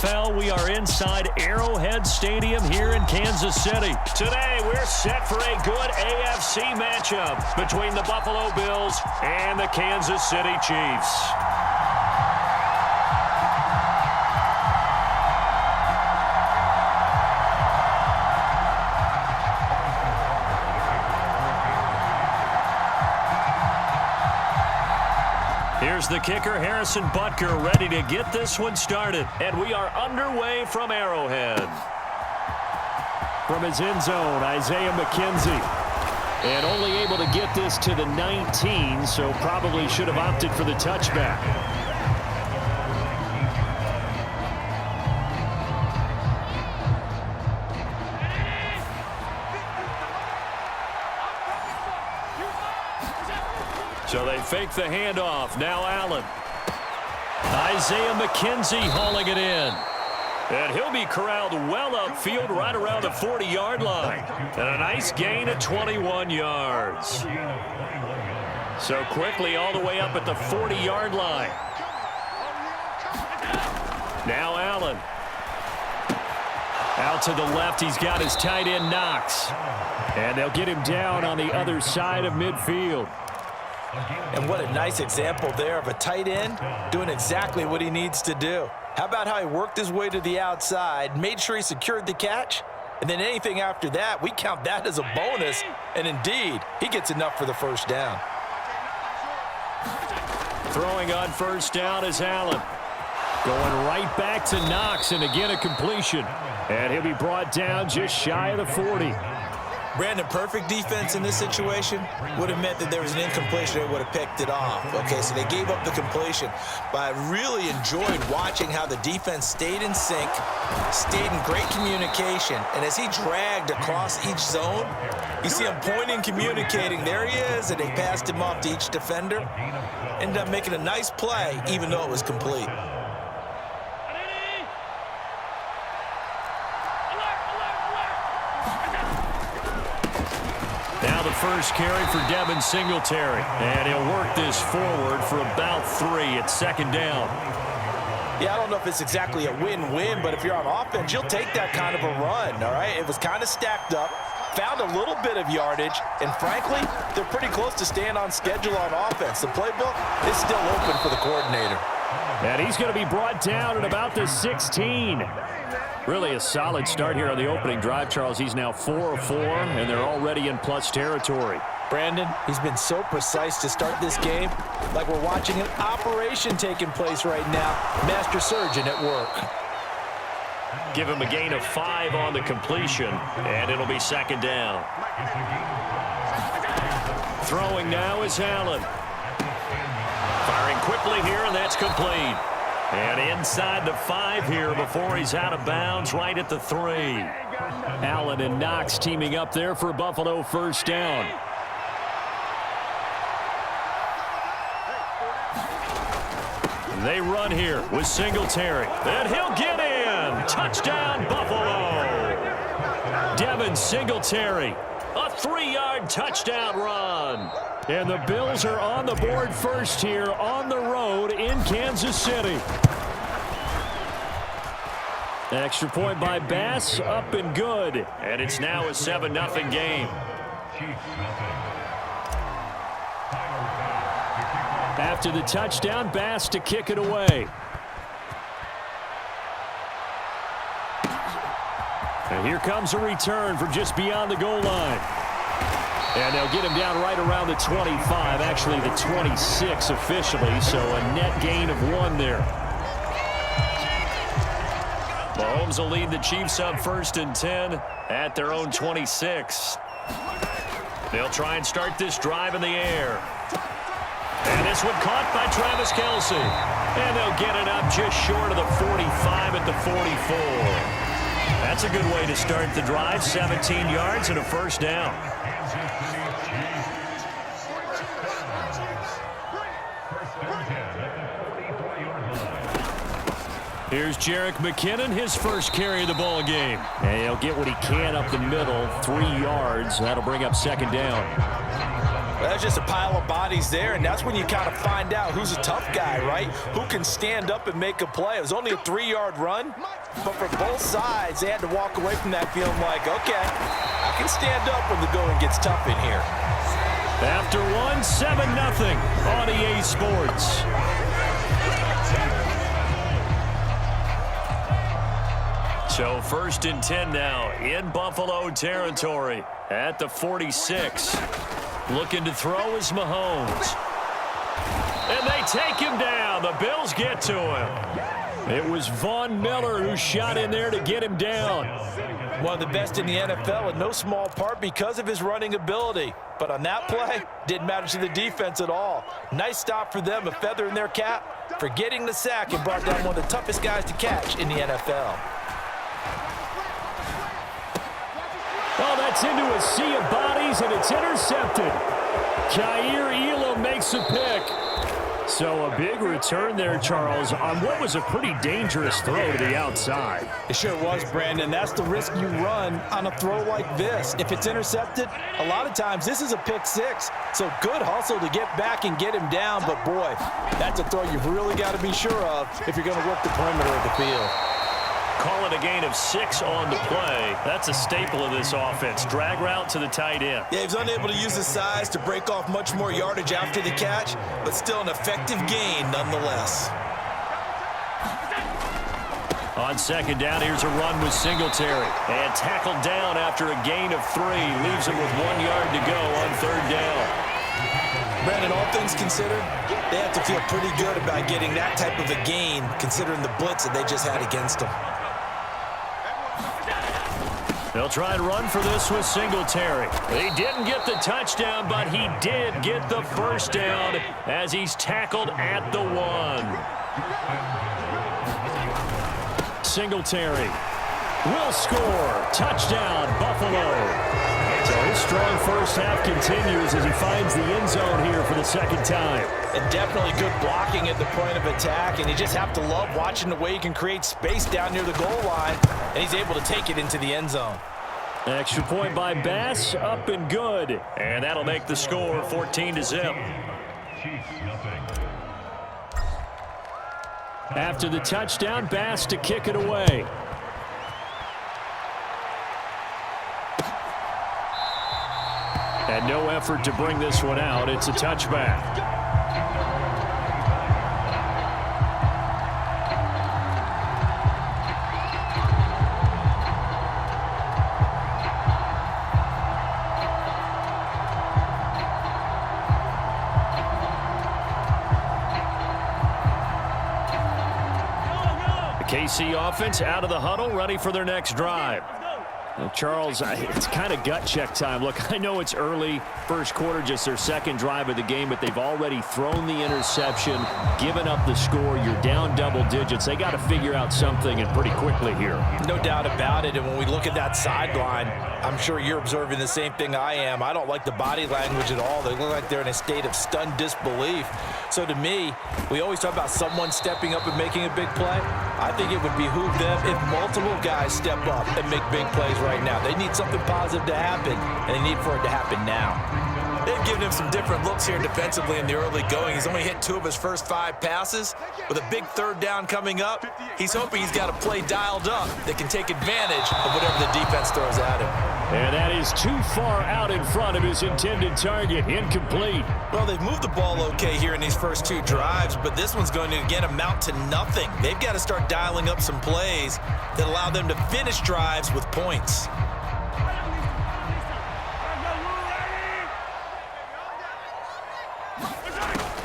NFL. We are inside Arrowhead Stadium here in Kansas City. Today, we're set for a good AFC matchup between the Buffalo Bills and the Kansas City Chiefs. Here's the kicker, Harrison Butker, ready to get this one started. And we are underway from Arrowhead. From his end zone, Isaiah McKenzie. And only able to get this to the 19, so probably should have opted for the touchback. So they fake the handoff. Now Allen. Isaiah McKenzie hauling it in. And he'll be corralled well upfield right around the 40-yard line. And a nice gain of 21 yards. So quickly all the way up at the 40-yard line. Now Allen. Out to the left, he's got his tight end Knox. And they'll get him down on the other side of midfield. And what a nice example there of a tight end doing exactly what he needs to do. How about how he worked his way to the outside, made sure he secured the catch, and then anything after that, we count that as a bonus. And indeed, he gets enough for the first down. Throwing on first down is Allen. Going right back to Knox, and again a completion. And he'll be brought down just shy of the 40. Brandon, perfect defense in this situation would have meant that there was an incompletion. They would have picked it off. Okay, so they gave up the completion. But I really enjoyed watching how the defense stayed in sync, stayed in great communication. And as he dragged across each zone, you see him pointing, communicating. There he is, and they passed him off to each defender. Ended up making a nice play, even though it was complete. Now the first carry for Devin Singletary. And he'll work this forward for about 3 at second down. Yeah, I don't know if it's exactly a win-win, but if you're on offense, you'll take that kind of a run, all right? It was kind of stacked up, found a little bit of yardage, and frankly, they're pretty close to staying on schedule on offense. The playbook is still open for the coordinator. And he's going to be brought down at about the 16. Really a solid start here on the opening drive, Charles. He's now 4 of 4, and they're already in plus territory. Brandon, he's been so precise to start this game, like we're watching an operation taking place right now. Master surgeon at work. Give him a gain of 5 on the completion, and it'll be second down. Throwing now is Allen. Firing quickly here, and that's complete. And inside the 5 here before he's out of bounds, right at the 3. Allen and Knox teaming up there for Buffalo first down. They run here with Singletary. And he'll get in. Touchdown, Buffalo. Devin Singletary. A 3-yard touchdown run. And the Bills are on the board first here on the road in Kansas City. Extra point by Bass, up and good. And it's now a 7-0 game. After the touchdown, Bass to kick it away. And here comes a return from just beyond the goal line. And they'll get him down right around the 25, actually the 26 officially, so a net gain of 1 there. Mahomes will lead the Chiefs up 1st and 10 at their own 26. They'll try and start this drive in the air. And this one caught by Travis Kelce. And they'll get it up just short of the 45 at the 44. That's a good way to start the drive, 17 yards and a first down. Here's Jerick McKinnon, his first carry of the ball game. And he'll get what he can up the middle, 3 yards. That'll bring up second down. That's just a pile of bodies there, and that's when you kind of find out who's a tough guy, right? Who can stand up and make a play. It was only a 3-yard run, but for both sides, they had to walk away from that feeling like, okay, I can stand up when the going gets tough in here. After one, 7-0 on EA Sports. So 1st and 10 now in Buffalo territory at the 46. Looking to throw is Mahomes. And they take him down. The Bills get to him. It was Von Miller who shot in there to get him down. One of the best in the NFL in no small part because of his running ability. But on that play, didn't matter to the defense at all. Nice stop for them, a feather in their cap for getting the sack and brought down one of the toughest guys to catch in the NFL. Oh, that's into a sea of bodies, and it's intercepted. Jair Elam makes a pick. So a big return there, Charles, on what was a pretty dangerous throw to the outside. It sure was, Brandon. That's the risk you run on a throw like this. If it's intercepted, a lot of times this is a pick six. So good hustle to get back and get him down. But, boy, that's a throw you've really got to be sure of if you're going to work the perimeter of the field. Call it a gain of 6 on the play. That's a staple of this offense. Drag route to the tight end. Yeah, he was unable to use his size to break off much more yardage after the catch, but still an effective gain nonetheless. On 2nd down, here's a run with Singletary. And tackled down after a gain of 3. Leaves him with 1 yard to go on 3rd down. Brandon, all things considered, they have to feel pretty good about getting that type of a gain considering the blitz that they just had against them. They'll try and run for this with Singletary. He didn't get the touchdown, but he did get the first down as he's tackled at the 1. Singletary will score. Touchdown, Buffalo. So his strong first half continues as he finds the end zone here for the 2nd time. And definitely good blocking at the point of attack, and you just have to love watching the way he can create space down near the goal line, and he's able to take it into the end zone. Extra point by Bass, up and good. And that'll make the score 14-0. After the touchdown, Bass to kick it away. And no effort to bring this one out. It's a touchback. The KC offense out of the huddle, ready for their next drive. Charles, it's kind of gut check time. Look, I know it's early, first quarter, just their 2nd drive of the game, but they've already thrown the interception, given up the score. You're down double digits. They got to figure out something, and pretty quickly here. No doubt about it, and when we look at that sideline, I'm sure you're observing the same thing I am. I don't like the body language at all. They look like they're in a state of stunned disbelief. So to me, we always talk about someone stepping up and making a big play. I think it would behoove them if multiple guys step up and make big plays right now. They need something positive to happen, and they need for it to happen now. They've given him some different looks here defensively in the early going. He's only hit 2 of his first 5 passes. With a big 3rd down coming up, he's hoping he's got a play dialed up that can take advantage of whatever the defense throws at him. And that is too far out in front of his intended target. Incomplete. Well, they've moved the ball okay here in these first 2 drives, but this one's going to, again, amount to nothing. They've got to start dialing up some plays that allow them to finish drives with points.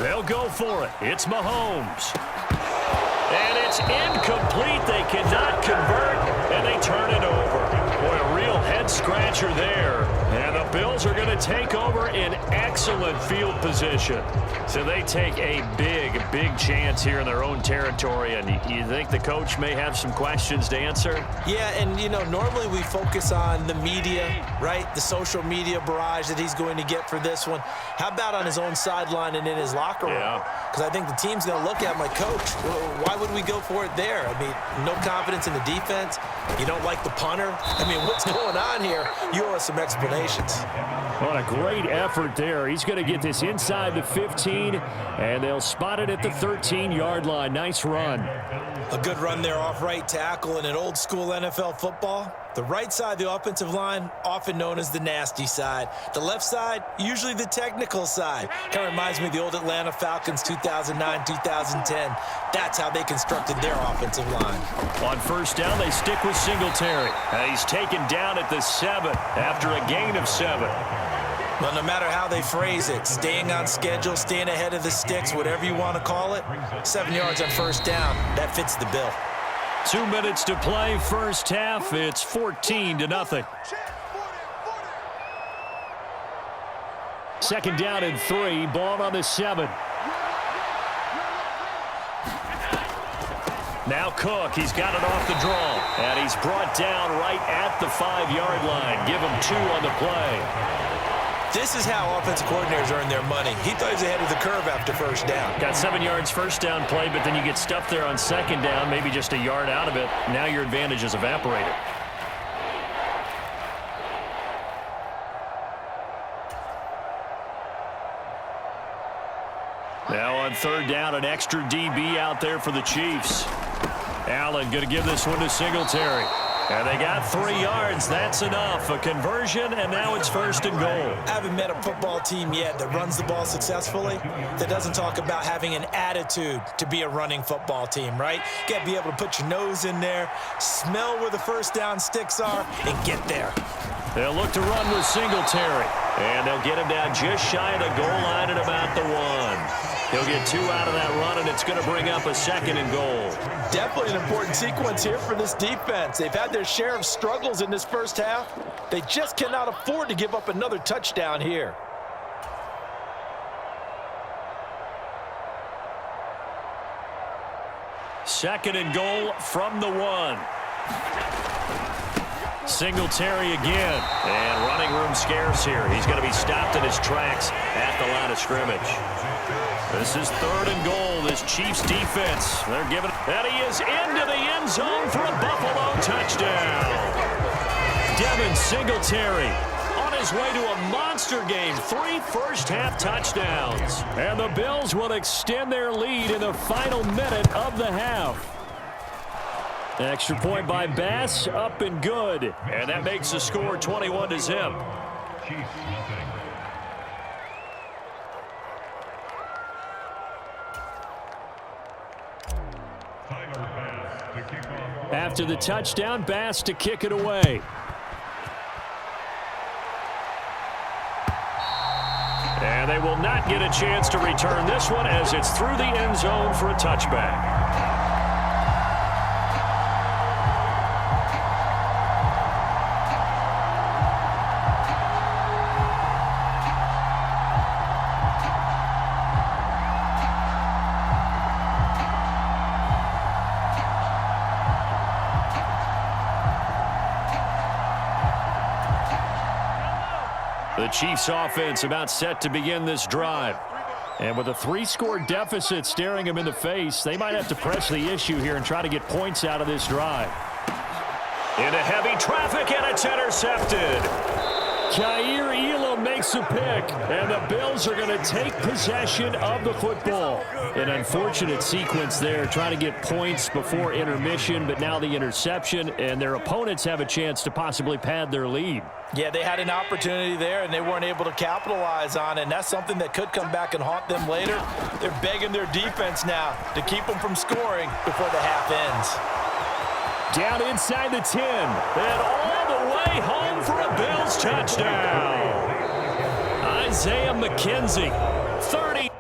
They'll go for it. It's Mahomes. And it's incomplete. They cannot convert, and they turn it over. Boy, a real head-scratcher there. And the Bills are going to take over in excellent field position. So they take a big, big chance here in their own territory. And you think the coach may have some questions to answer? Yeah, and, you know, normally we focus on the media, right? The social media barrage that he's going to get for this one. How about on his own sideline and in his locker room? Yeah. Because I think the team's going to look at him like, Coach, why would we go for it there? I mean, no confidence in the defense. You don't like the punter. I mean, what's going on here? You owe us some explanations. What a great effort there. He's going to get this inside the 15, and they'll spot it at the 13-yard line. Nice run. A good run there off right tackle. In an old-school NFL football, the right side of the offensive line, often known as the nasty side. The left side, usually the technical side. Kind of reminds me of the old Atlanta Falcons 2009-2010. That's how they constructed their offensive line. On first down, they stick with Singletary. He's taken down at the 7 after a gain of 7. Well, no matter how they phrase it, staying on schedule, staying ahead of the sticks, whatever you want to call it, 7 yards on first down, that fits the bill. 2 minutes to play, first half. It's 14-0. Second down and 3, ball on the 7. Now Cook, he's got it off the draw, and he's brought down right at the 5-yard line. Give him 2 on the play. This is how offensive coordinators earn their money. He thought he was ahead of the curve after first down. Got 7 yards first down play, but then you get stuffed there on second down, maybe just a yard out of it. Now your advantage is evaporated. Now on third down, an extra DB out there for the Chiefs. Allen going to give this one to Singletary. And they got 3 yards. That's enough. A conversion, and now it's first and goal. I haven't met a football team yet that runs the ball successfully that doesn't talk about having an attitude to be a running football team, right? You got to be able to put your nose in there, smell where the first down sticks are, and get there. They'll look to run with Singletary. And they'll get him down just shy of the goal line at about the 1. He'll get 2 out of that run, and it's going to bring up a second and goal. Definitely an important sequence here for this defense. They've had their share of struggles in this first half. They just cannot afford to give up another touchdown here. Second and goal from the 1. Singletary again, and running room scarce here. He's going to be stopped in his tracks at the line of scrimmage. This is third and goal. This Chiefs defense, they're giving it, and he is into the end zone for a Buffalo touchdown. Devin Singletary on his way to a monster game. 3 first-half touchdowns, and the Bills will extend their lead in the final minute of the half. Extra point by Bass, up and good. And that makes the score 21-0. After the touchdown, Bass to kick it away. And they will not get a chance to return this one as it's through the end zone for a touchback. The Chiefs offense about set to begin this drive. And with a 3-score deficit staring them in the face, they might have to press the issue here and try to get points out of this drive. Into heavy traffic, and it's intercepted. Jair Elam makes a pick, and the Bills are going to take possession of the football. An unfortunate sequence there, trying to get points before intermission, but now the interception, and their opponents have a chance to possibly pad their lead. Yeah, they had an opportunity there, and they weren't able to capitalize on it, and that's something that could come back and haunt them later. They're begging their defense now to keep them from scoring before the half ends. Down inside the 10, and all the way home for a Bills touchdown. Isaiah McKenzie, 30.